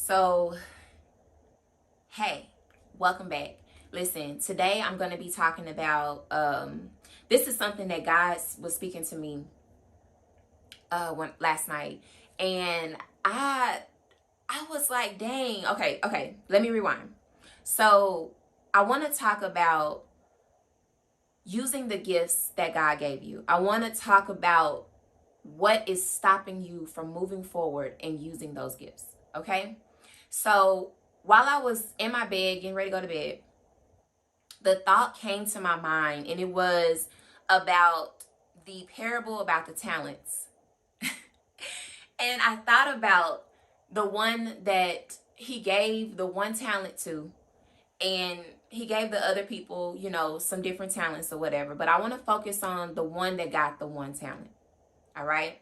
So, hey, welcome back. Listen, today I'm going to be talking about this is something that God was speaking to me last night, and I was like, dang. Okay, let me rewind. So, I want to talk about using the gifts that God gave you. I want to talk about what is stopping you from moving forward and using those gifts. Okay? So while I was in my bed, getting ready to go to bed, the thought came to my mind, and it was about the parable about the talents. And I thought about the one that he gave the one talent to, and he gave the other people, some different talents or whatever. But I want to focus on the one that got the one talent. All right.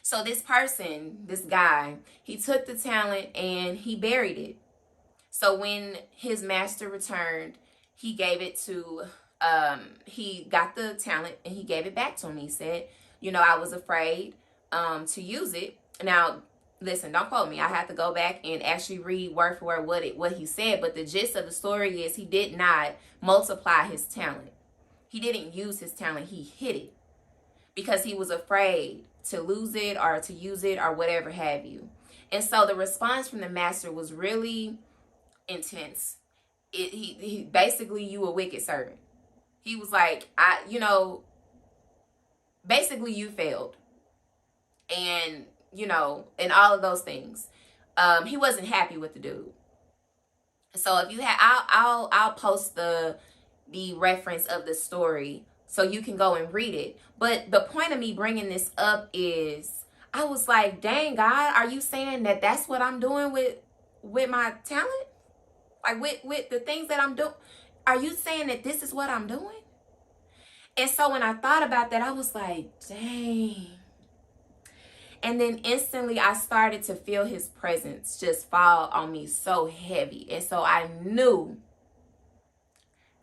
So this person, this guy, he took the talent and he buried it. So when his master returned, he gave it to, he got the talent and he gave it back to him. He said, I was afraid to use it. Now, listen, don't quote me. I have to go back and actually read word for word what he said. But the gist of the story is he did not multiply his talent. He didn't use his talent. He hid it because he was afraid to lose it or to use it or whatever have you. And so the response from the master was really intense. He basically, you a wicked servant. He was like, basically you failed. And, and all of those things. He wasn't happy with the dude. So if you have, I'll post the reference of the story so you can go and read it. But the point of me bringing this up is I was like, dang, God, are you saying that that's what I'm doing with my talent? Like with the things that I'm doing? Are you saying that this is what I'm doing? And so when I thought about that, I was like, dang. And then instantly I started to feel his presence just fall on me so heavy. And so I knew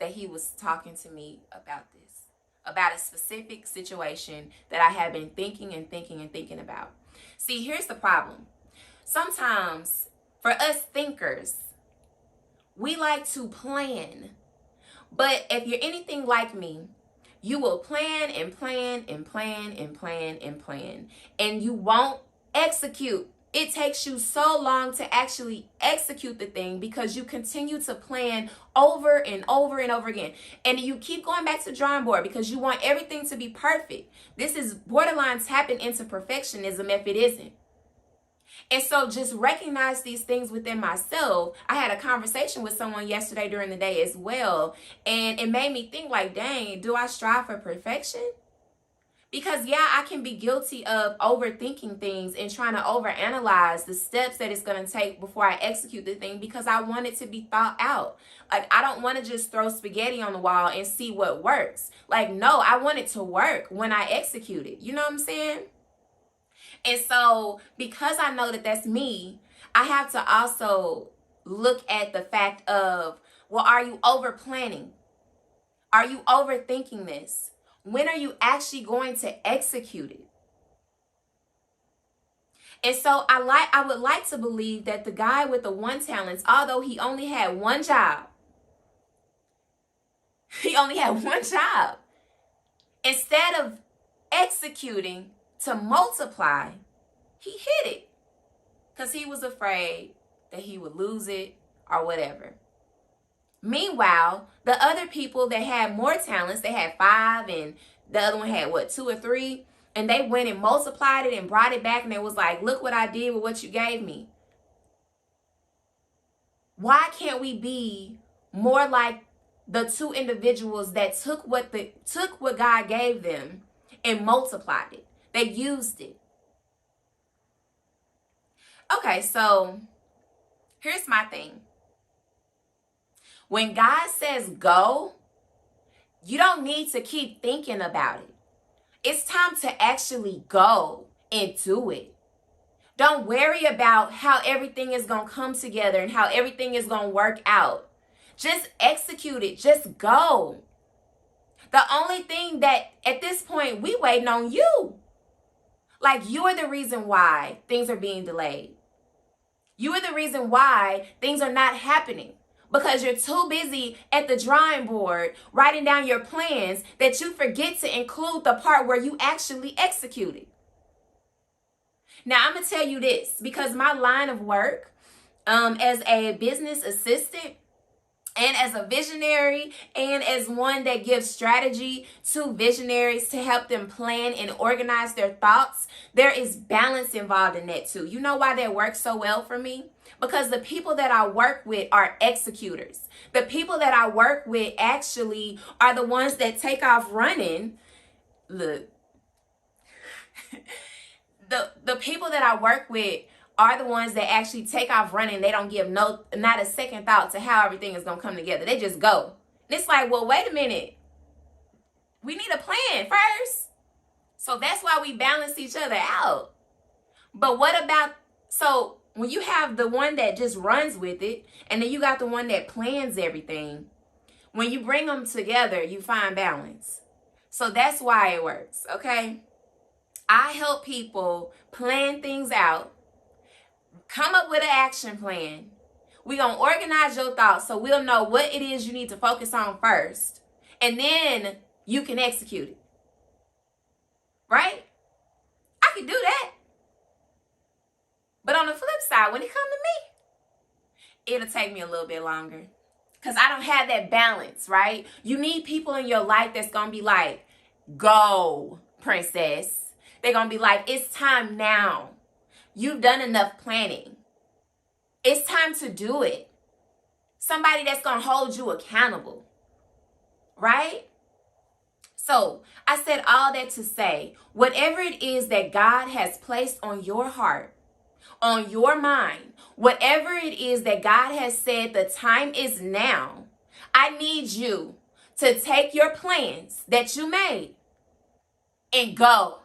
that he was talking to me about this, about a specific situation that I had been thinking about. See, here's the problem. Sometimes for us thinkers, we like to plan. But if you're anything like me, you will plan and plan and plan and plan and plan, and you won't execute. It takes you so long to actually execute the thing because you continue to plan over and over and over again. And you keep going back to the drawing board because you want everything to be perfect. This is borderline tapping into perfectionism if it isn't. And so just recognize these things within myself. I had a conversation with someone yesterday during the day as well. And it made me think like, dang, do I strive for perfection? Because yeah, I can be guilty of overthinking things and trying to overanalyze the steps that it's going to take before I execute the thing because I want it to be thought out. Like, I don't want to just throw spaghetti on the wall and see what works. Like, no, I want it to work when I execute it. You know what I'm saying? And so because I know that that's me, I have to also look at the fact of, well, are you over planning? Are you overthinking this? When are you actually going to execute it? And so I would like to believe that the guy with the one talent, although he only had one job, instead of executing to multiply, he hid it because he was afraid that he would lose it or whatever. Meanwhile, the other people that had more talents, they had 5 and the other one had 2 or 3, and they went and multiplied it and brought it back, and it was like, look what I did with what you gave me. Why can't we be more like the 2 individuals that took what God gave them and multiplied it? They used it. Okay, so here's my thing. When God says go, you don't need to keep thinking about it. It's time to actually go and do it. Don't worry about how everything is going to come together and how everything is going to work out. Just execute it. Just go. The only thing that at this point we waiting on you. Like, you're the reason why things are being delayed. You are the reason why things are not happening, because you're too busy at the drawing board writing down your plans that you forget to include the part where you actually execute it. Now, I'm going to tell you this, because my line of work as a business assistant and as a visionary and as one that gives strategy to visionaries to help them plan and organize their thoughts, there is balance involved in that too. You know why that works so well for me? Because the people that I work with are executors. The people that I work with actually are the ones that take off running. Look, the people that I work with are the ones that actually take off running. They don't give not a second thought to how everything is going to come together. They just go. And it's like, well, wait a minute. We need a plan first. So that's why we balance each other out. But what about, so when you have the one that just runs with it, and then you got the one that plans everything, when you bring them together, you find balance. So that's why it works, okay? I help people plan things out, come up with an action plan. We're going to organize your thoughts so we'll know what it is you need to focus on first. And then you can execute it. Right? I can do that. But on the flip side, when it comes to me, it'll take me a little bit longer. Because I don't have that balance, right? You need people in your life that's going to be like, go, princess. They're going to be like, it's time now. You've done enough planning. It's time to do it. Somebody that's going to hold you accountable. Right? So I said all that to say, whatever it is that God has placed on your heart, on your mind, whatever it is that God has said the time is now, I need you to take your plans that you made and go.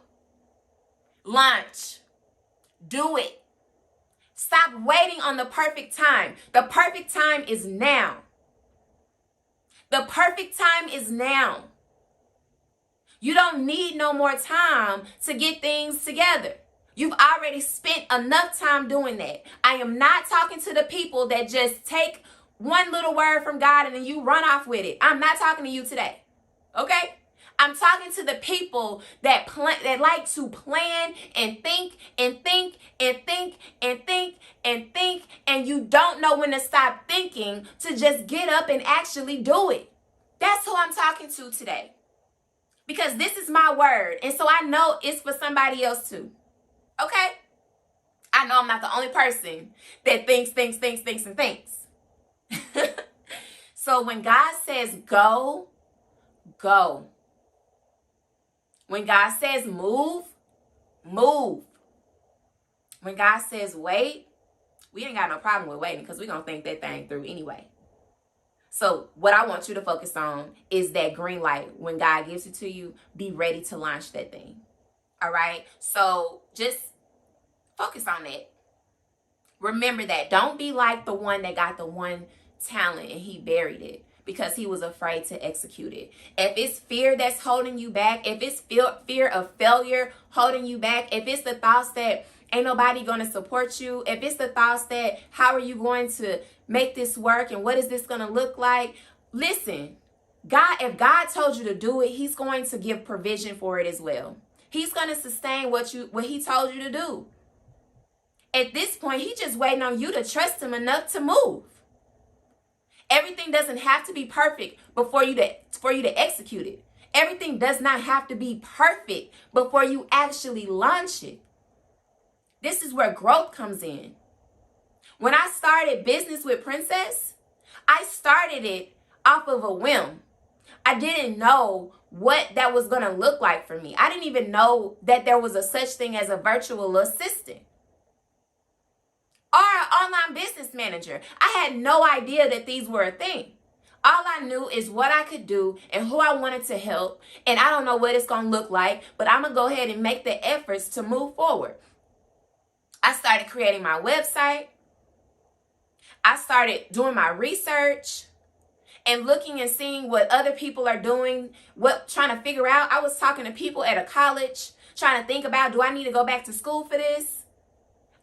Launch. Do it. Stop waiting on the perfect time. The perfect time is now. The perfect time is now. You don't need no more time to get things together. You've already spent enough time doing that. I am not talking to the people that just take one little word from God and then you run off with it. I'm not talking to you today. Okay? I'm talking to the people that like to plan and think and think and think and think and think, and you don't know when to stop thinking to just get up and actually do it. That's who I'm talking to today. Because this is my word, and so I know it's for somebody else too. Okay? I know I'm not the only person that thinks, and thinks. So when God says go, go. When God says move, move. When God says wait, we ain't got no problem with waiting because we're going to think that thing through anyway. So what I want you to focus on is that green light. When God gives it to you, be ready to launch that thing. All right? So just focus on that. Remember that. Don't be like the one that got the one talent and he buried it because he was afraid to execute it. If it's fear that's holding you back, if it's fear of failure holding you back, if it's the thoughts that ain't nobody going to support you, if it's the thoughts that how are you going to make this work and what is this going to look like, listen, if God told you to do it, he's going to give provision for it as well. He's going to sustain what he told you to do. At this point, he's just waiting on you to trust him enough to move. Everything doesn't have to be perfect for you to execute it. Everything does not have to be perfect before you actually launch it. This is where growth comes in. When I started business with Princess, I started it off of a whim. I didn't know what that was going to look like for me. I didn't even know that there was a such thing as a virtual assistant or an online business manager. I had no idea that these were a thing. All I knew is what I could do and who I wanted to help. And I don't know what it's going to look like, but I'm going to go ahead and make the efforts to move forward. I started creating my website. I started doing my research and looking and seeing what other people are doing, trying to figure out. I was talking to people at a college, trying to think about, do I need to go back to school for this?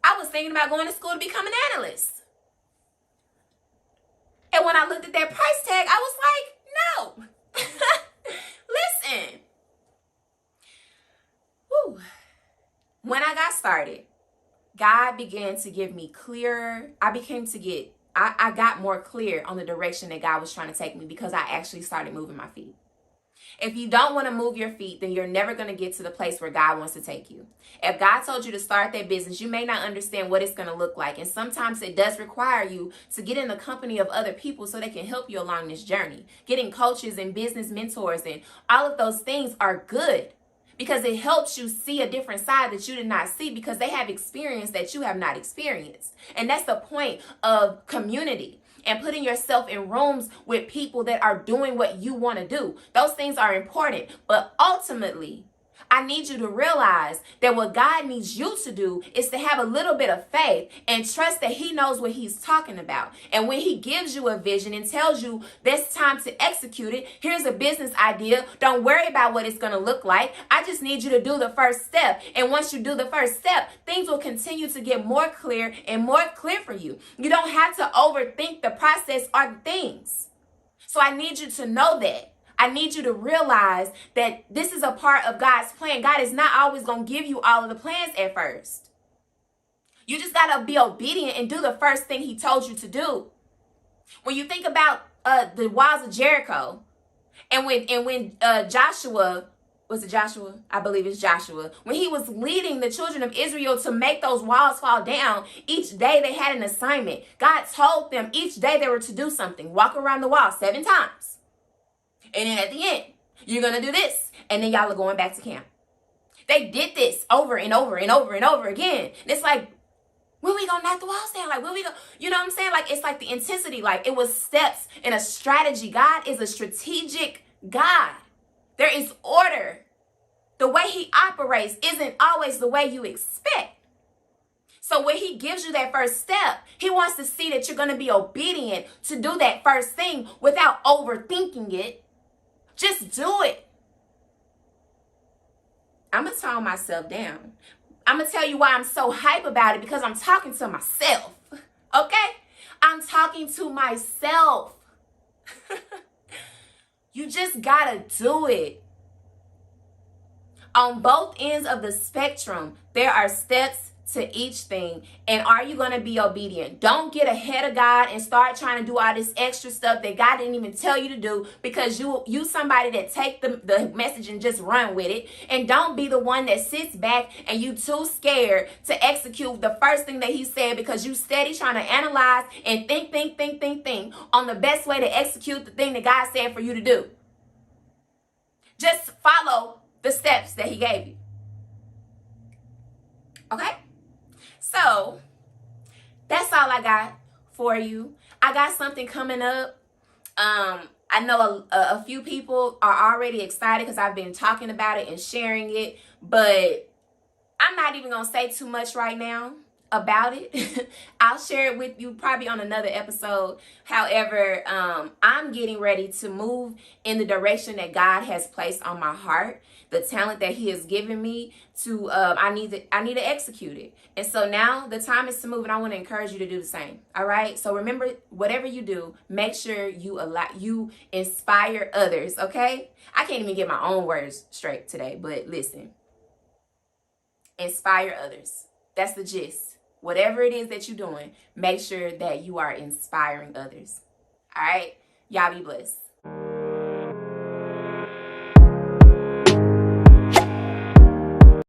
I was thinking about going to school to become an analyst. And when I looked at that price tag, I was like, no. Listen. Whew. When I got started, God began to give me clearer. I got more clear on the direction that God was trying to take me because I actually started moving my feet. If you don't want to move your feet, then you're never going to get to the place where God wants to take you. If God told you to start that business, you may not understand what it's going to look like. And sometimes it does require you to get in the company of other people so they can help you along this journey. Getting coaches and business mentors and all of those things are good because it helps you see a different side that you did not see because they have experience that you have not experienced. And that's the point of community. And putting yourself in rooms with people that are doing what you want to do. Those things are important. But ultimately, I need you to realize that what God needs you to do is to have a little bit of faith and trust that he knows what he's talking about. And when he gives you a vision and tells you this time to execute it, here's a business idea. Don't worry about what it's going to look like. I just need you to do the first step. And once you do the first step, things will continue to get more clear and more clear for you. You don't have to overthink the process or the things. So I need you to know that. I need you to realize that this is a part of God's plan. God is not always going to give you all of the plans at first. You just got to be obedient and do the first thing he told you to do. When you think about the walls of Jericho and when Joshua, was it Joshua? I believe it's Joshua. When he was leading the children of Israel to make those walls fall down, each day they had an assignment. God told them each day they were to do something. Walk around the wall 7 times. And then at the end, you're going to do this. And then y'all are going back to camp. They did this over and over and over and over again. And it's like, when we going to knock the walls down? Like, when we going to, you know what I'm saying? Like, it's like the intensity. Like, it was steps and a strategy. God is a strategic God. There is order. The way he operates isn't always the way you expect. So when he gives you that first step, he wants to see that you're going to be obedient to do that first thing without overthinking it. Just do it. I'm going to tone myself down. I'm going to tell you why I'm so hype about it, because I'm talking to myself. Okay? I'm talking to myself. You just got to do it. On both ends of the spectrum, there are steps to each thing. And are you going to be obedient? Don't get ahead of God and start trying to do all this extra stuff that God didn't even tell you to do, because you somebody that take the message and just run with it. And don't be the one that sits back and you too scared to execute the first thing that he said, because you steady trying to analyze and think on the best way to execute the thing that God said for you to do. Just follow the steps that he gave you. Okay? So, that's all I got for you. I got something coming up. I know a few people are already excited because I've been talking about it and sharing it, but I'm not even going to say too much right now about it. I'll share it with you probably on another episode. However, I'm getting ready to move in the direction that God has placed on my heart. The talent that he has given me to, I need to execute it. And so now the time is to move, and I want to encourage you to do the same. All right. So remember, whatever you do, make sure you inspire others. Okay. I can't even get my own words straight today, but listen, inspire others. That's the gist. Whatever it is that you're doing, make sure that you are inspiring others. All right. Y'all be blessed.